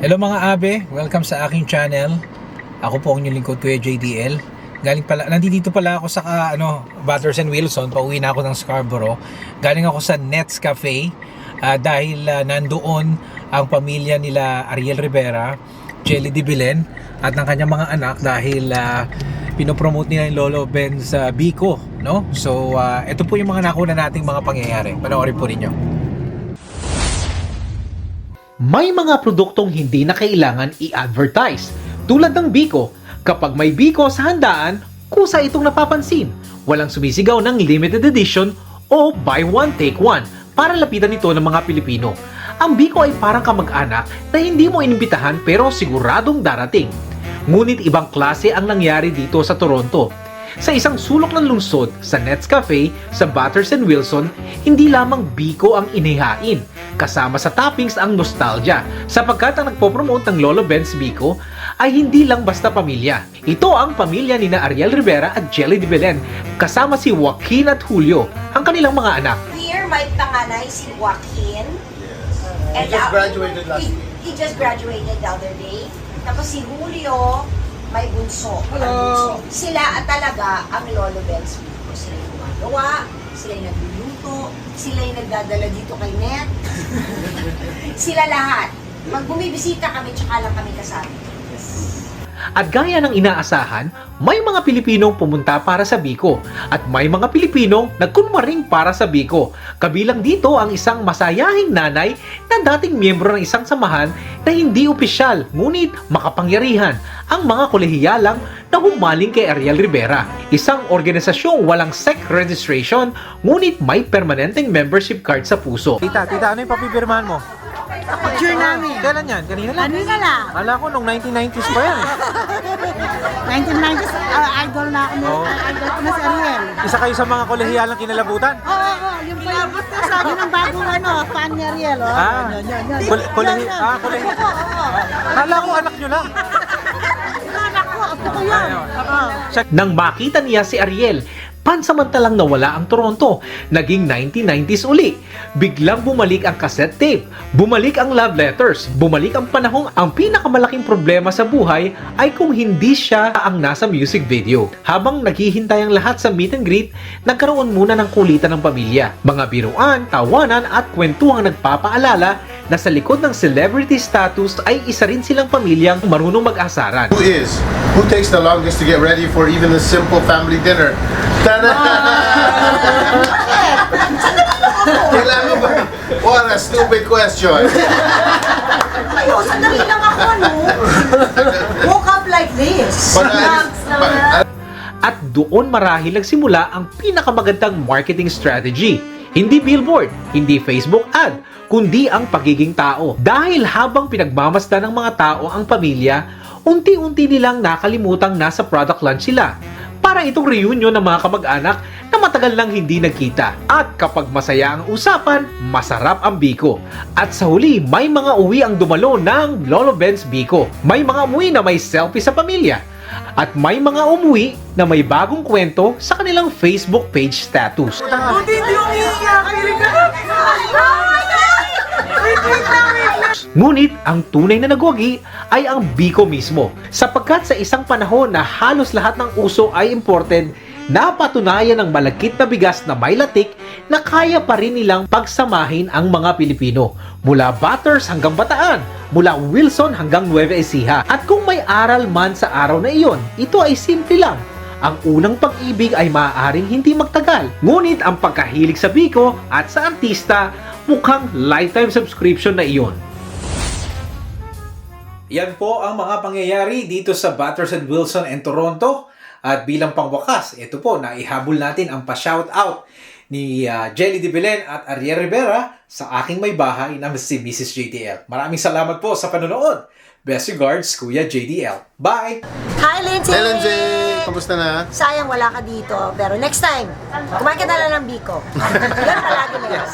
Hello mga abe, welcome sa aking channel. Ako po ang inyong lingkod, Kuya JDL. Nandito pala ako sa Batters and Wilson. Pauwi na ako ng Scarborough. Galing ako sa Nets Cafe dahil nandoon ang pamilya nila Ariel Rivera, Jelly de Belen at ng kanyang mga anak dahil pinopromote nila yung Lolo Benz Biko, no? So ito po yung mga nakuna nating mga pangyayari. Panoorin po ninyo. May mga produktong hindi na kailangan i-advertise. Tulad ng Biko, kapag may Biko sa handaan, kusa itong napapansin. Walang sumisigaw ng limited edition o buy one take one para lapitan ito ng mga Pilipino. Ang Biko ay parang kamag-anak na hindi mo inimbitahan pero siguradong darating. Ngunit ibang klase ang nangyari dito sa Toronto. Sa isang sulok ng lungsod, sa Nets Cafe, sa Batters and Wilson, hindi lamang Biko ang inihain. Kasama sa toppings ang nostalgia, sapagkat ang nagpopromote ng Lolo Benz Biko ay hindi lang basta pamilya. Ito ang pamilya ni na Ariel Rivera at Jelly de Belen, kasama si Joaquin at Julio, ang kanilang mga anak. Here, may panganay si Joaquin. He just graduated last week. He just graduated the other day. Tapos si Julio, may bunso. Hello! Sila at talaga ang Lolo Benz Biko. Sila yung gumagawa, sila yung nagluluto, sila yung nagdadala dito kay Net. Sila lahat. Pag bumibisita kami, tsaka lang kami kasama. At gaya ng inaasahan, may mga Pilipinong pumunta para sa Biko at may mga Pilipinong nagkunwaring para sa Biko. Kabilang dito ang isang masayahing nanay na dating miyembro ng isang samahan na hindi opisyal ngunit makapangyarihan, ang mga kolehiyalang na humaling kay Ariel Rivera. Isang organisasyong walang SEC registration ngunit may permanenteng membership card sa puso. Tita, ano yung papipirmahan mo? Picture namin. Kailan yan? Kanina lang? Kanina lang. Ala ko, nung 1990s pa yan. 1990s, idol na ako. Oo. Idol ko na si Ariel. Isa kayo sa mga kolehiyalang kinalabutan? Oo, yung pa yung, yun ang bagong fan ni Ariel. Oh. Yan. Kolehi. Kala ko anak nyo lang. Anak ko, ako ko yun. Oo. Nang makita niya si Ariel, pansamantalang nawala ang Toronto. Naging 1990s uli. Biglang bumalik ang cassette tape. Bumalik ang love letters. Bumalik ang panahong ang pinakamalaking problema sa buhay ay kung hindi siya ang nasa music video. Habang naghihintay ang lahat sa meet and greet, nagkaroon muna ng kulitan ng pamilya. Mga biruan, tawanan at kwentuhang nagpapaalala na sa likod ng celebrity status ay isa rin silang pamilyang marunong mag-asaran. Who takes the longest to get ready for even a simple family dinner? Tada! Kailangan ba? What a stupid question. Ayo, sandali lang ako, no? Woke up like this. At doon marahil nagsimula ang pinakamagandang marketing strategy. Hindi billboard, hindi Facebook ad, kundi ang pagiging tao. Dahil habang pinagmamasdan ng mga tao ang pamilya, unti-unti nilang nakalimutang nasa product launch sila. Para itong reunion ng mga kamag-anak na matagal nang hindi nagkita. At kapag masaya ang usapan, masarap ang Biko. At sa huli, may mga uwi ang dumalo ng Lolo Benz Biko. May mga umuwi na may selfie sa pamilya. At may mga umuwi na may bagong kwento sa kanilang Facebook page status. Ngunit ang tunay na nagwagi ay ang Biko mismo, sapagkat sa isang panahon na halos lahat ng uso ay imported, napatunayan ng malagkit na bigas na may latik na kaya pa rin nilang pagsamahin ang mga Pilipino. Mula Batters hanggang Bataan, mula Wilson hanggang Nueva Ecija. At kung may aral man sa araw na iyon, ito ay simple lang. Ang unang pag-ibig ay maaaring hindi magtagal. Ngunit ang pagkahilig sa Biko at sa artista, mukhang lifetime subscription na iyon. Yan po ang mga pangyayari dito sa Batters and Wilson and Toronto. At bilang pangwakas, ito po, naihabol natin ang pa-shoutout ni Jelly de Belen at Ariel Rivera sa aking may bahay na si Mrs. JDL. Maraming salamat po sa panonood. Best regards, Kuya JDL. Bye! Hi, Lindsay! Hey, Lindsay! Kamusta na? Sayang wala ka dito, pero next time, kumain ka na lang ng Biko. Yan palagi na yan.